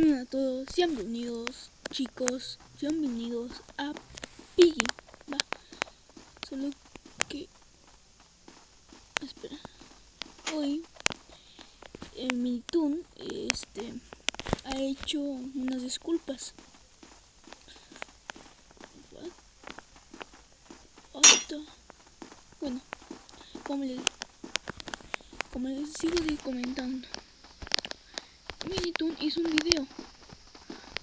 Hola a todos, sean bienvenidos chicos, sean bienvenidos a Piggy. Va, solo que... espera. Hoy MinTOON ha hecho unas disculpas. Bueno, como les sigo comentando, MinTOON hizo un video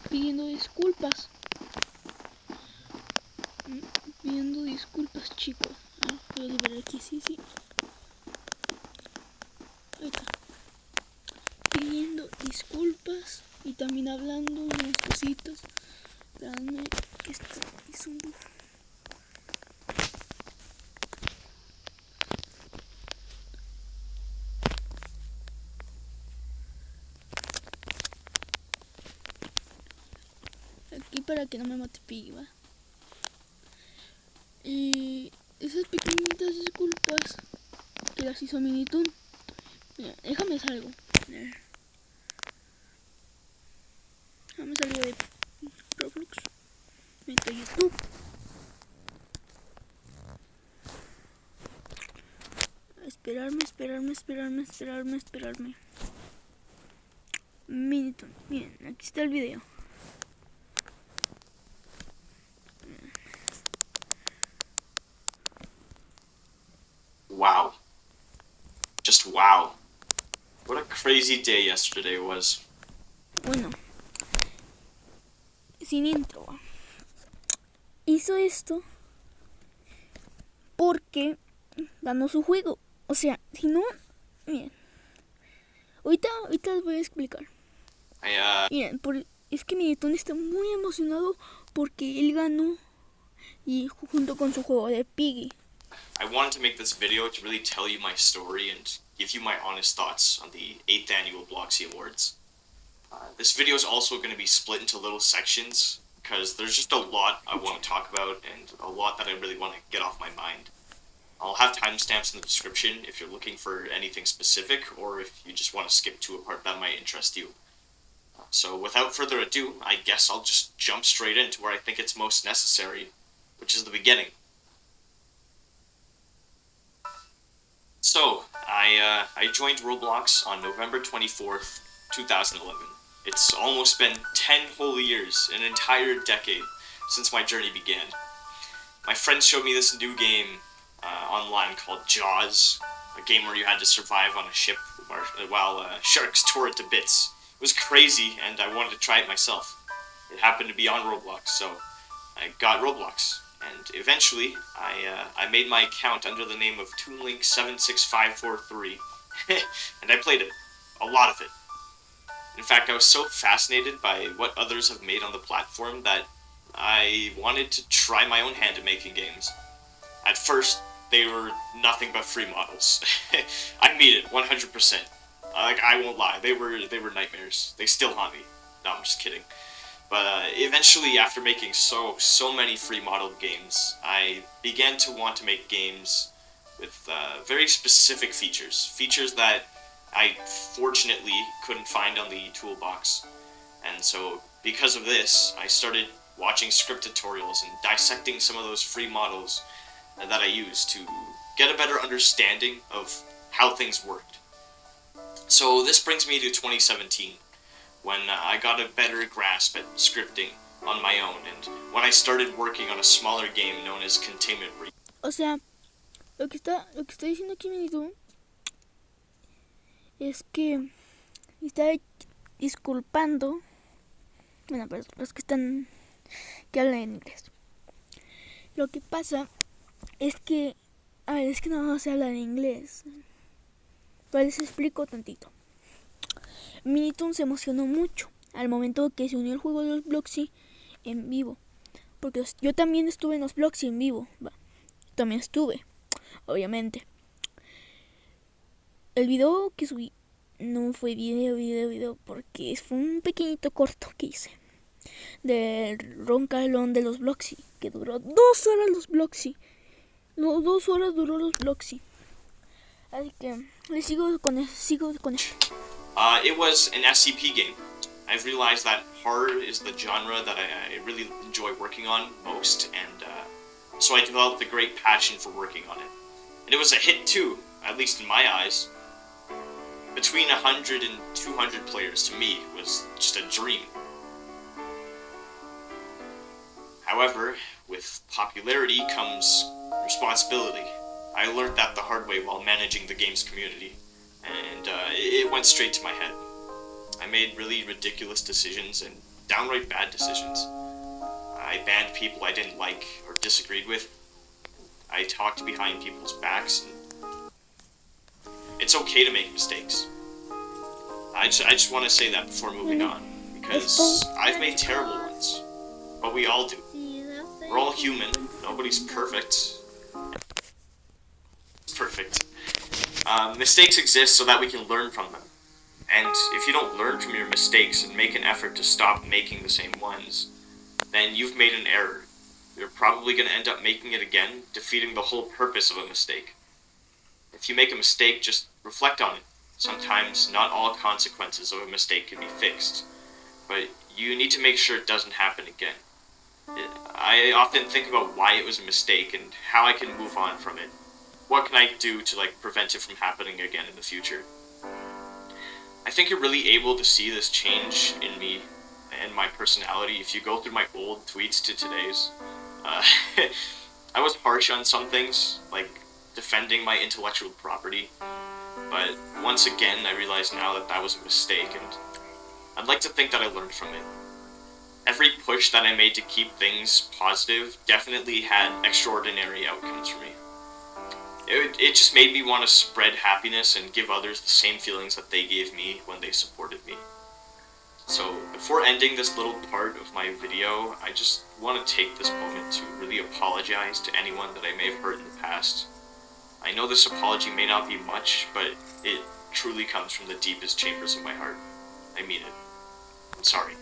pidiendo disculpas. Pidiendo disculpas, chicos. Voy a liberar aquí, sí. Ahí está. Pidiendo disculpas y también hablando unas cositas. Espérame, que esto es un bufo. Aquí para que no me mate Piggy, ¿va? Y esas pequeñitas disculpas que las hizo MinTOON. Mira, déjame salgo. Déjame salgo de Roblox. Meto YouTube. Esperarme. MinTOON. Miren, aquí está el video. Wow. Just wow. What a crazy day yesterday was. Bueno, sin intro. Hizo esto porque ganó su juego. O sea, si no, miren. Ahorita les voy a explicar. Miren, es que MinTOON está muy emocionado porque él ganó y junto con su juego de Piggy. I wanted to make this video to really tell you my story and give you my honest thoughts on the 8th Annual Bloxy Awards. This video is also going to be split into little sections because there's just a lot I want to talk about and a lot that I really want to get off my mind. I'll have timestamps in the description if you're looking for anything specific or if you just want to skip to a part that might interest you. So without further ado, I guess I'll just jump straight into where I think it's most necessary, which is the beginning. So, I joined Roblox on November 24th, 2011. It's almost been 10 whole years, an entire decade, since my journey began. My friends showed me this new game online called Jaws, a game where you had to survive on a ship while sharks tore it to bits. It was crazy, and I wanted to try it myself. It happened to be on Roblox, so I got Roblox. And eventually, I made my account under the name of ToonLink76543, and I played it. A lot of it. In fact, I was so fascinated by what others have made on the platform that I wanted to try my own hand at making games. At first, they were nothing but free models. I mean it, 100%. I won't lie, they were nightmares. They still haunt me. No, I'm just kidding. But eventually, after making so many free modeled games, I began to want to make games with very specific features. Features that I fortunately couldn't find on the toolbox. And so, because of this, I started watching script tutorials and dissecting some of those free models that I used to get a better understanding of how things worked. So this brings me to 2017. When I got a better grasp at scripting on my own, and when I started working on a smaller game known as Containment Re. O sea, lo que está diciendo aquí MinTOON es que está disculpando, bueno, para los que hablan en inglés. Lo que pasa es que, es que nada más se habla en inglés. Pero les explico tantito. MinTOON se emocionó mucho al momento que se unió el juego de los Bloxy en vivo. Porque yo también estuve en los Bloxy en vivo. También estuve, obviamente. El video que subí no fue video porque fue un pequeñito corto que hice. Del roncalón de los Bloxy. Que duró 2 horas los Bloxy. No, 2 horas duró los Bloxy. Así que sigo con esto. It was an SCP game. I've realized that horror is the genre that I really enjoy working on most, and so I developed a great passion for working on it. And it was a hit too, at least in my eyes. Between 100 and 200 players to me was just a dream. However, with popularity comes responsibility. I learned that the hard way while managing the game's community, and it went straight to my head. I made really ridiculous decisions and downright bad decisions. I banned people I didn't like or disagreed with. I talked behind people's backs. It's okay to make mistakes. I just want to say that before moving on, because I've made terrible ones, but we all do. We're all human. Nobody's perfect. Perfect. Mistakes exist so that we can learn from them. And if you don't learn from your mistakes and make an effort to stop making the same ones, then you've made an error. You're probably going to end up making it again, defeating the whole purpose of a mistake. If you make a mistake, just reflect on it. Sometimes not all consequences of a mistake can be fixed, but you need to make sure it doesn't happen again. I often think about why it was a mistake and how I can move on from it. What can I do to prevent it from happening again in the future? I think you're really able to see this change in me and my personality if you go through my old tweets to today's. I was harsh on some things, like defending my intellectual property, but once again I realize now that that was a mistake, and I'd like to think that I learned from it. Every push that I made to keep things positive definitely had extraordinary outcomes for me. It just made me want to spread happiness and give others the same feelings that they gave me when they supported me. So, before ending this little part of my video, I just want to take this moment to really apologize to anyone that I may have hurt in the past. I know this apology may not be much, but it truly comes from the deepest chambers of my heart. I mean it. I'm sorry.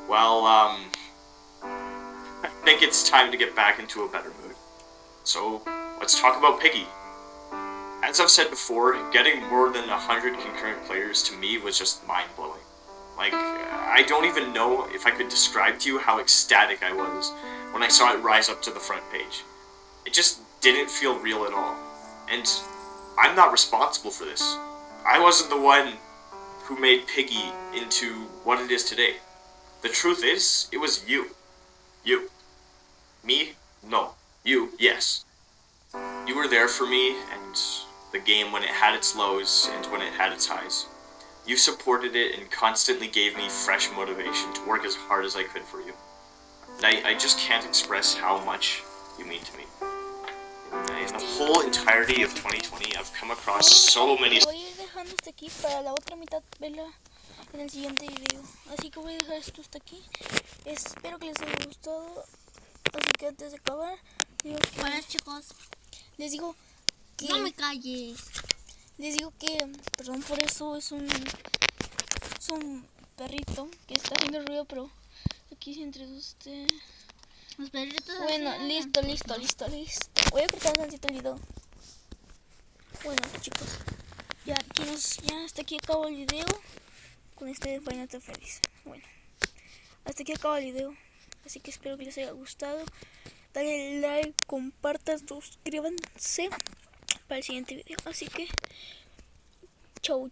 Well, I think it's time to get back into a better mood. So, let's talk about Piggy. As I've said before, getting more than 100 concurrent players to me was just mind-blowing. I don't even know if I could describe to you how ecstatic I was when I saw it rise up to the front page. It just didn't feel real at all. And I'm not responsible for this. I wasn't the one who made Piggy into what it is today. The truth is, it was you. You. Me? No. You, yes. You were there for me and the game when it had its lows and when it had its highs. You supported it and constantly gave me fresh motivation to work as hard as I could for you. And I just can't express how much you mean to me. In the whole entirety of 2020, I've come across so many... Voy a ir dejando hasta aquí para la otra mitad verla en el siguiente video. Así que voy a dejar esto hasta aquí. Espero que les haya gustado. Así que antes de acabar, digo que... Buenas, chicos. Les digo que... No me calles. Les digo que, perdón por eso, es un perrito que está haciendo ruido, pero aquí se introduce. Los perritos. Bueno, hacen- listo. Voy a cortar un tantito el video. Bueno, chicos, ya hasta aquí acabo el video con este Final Fantasy. Bueno, hasta aquí acabo el video. Así que espero que les haya gustado. Dale like, compartan, suscríbanse para el siguiente video. Así que, chau.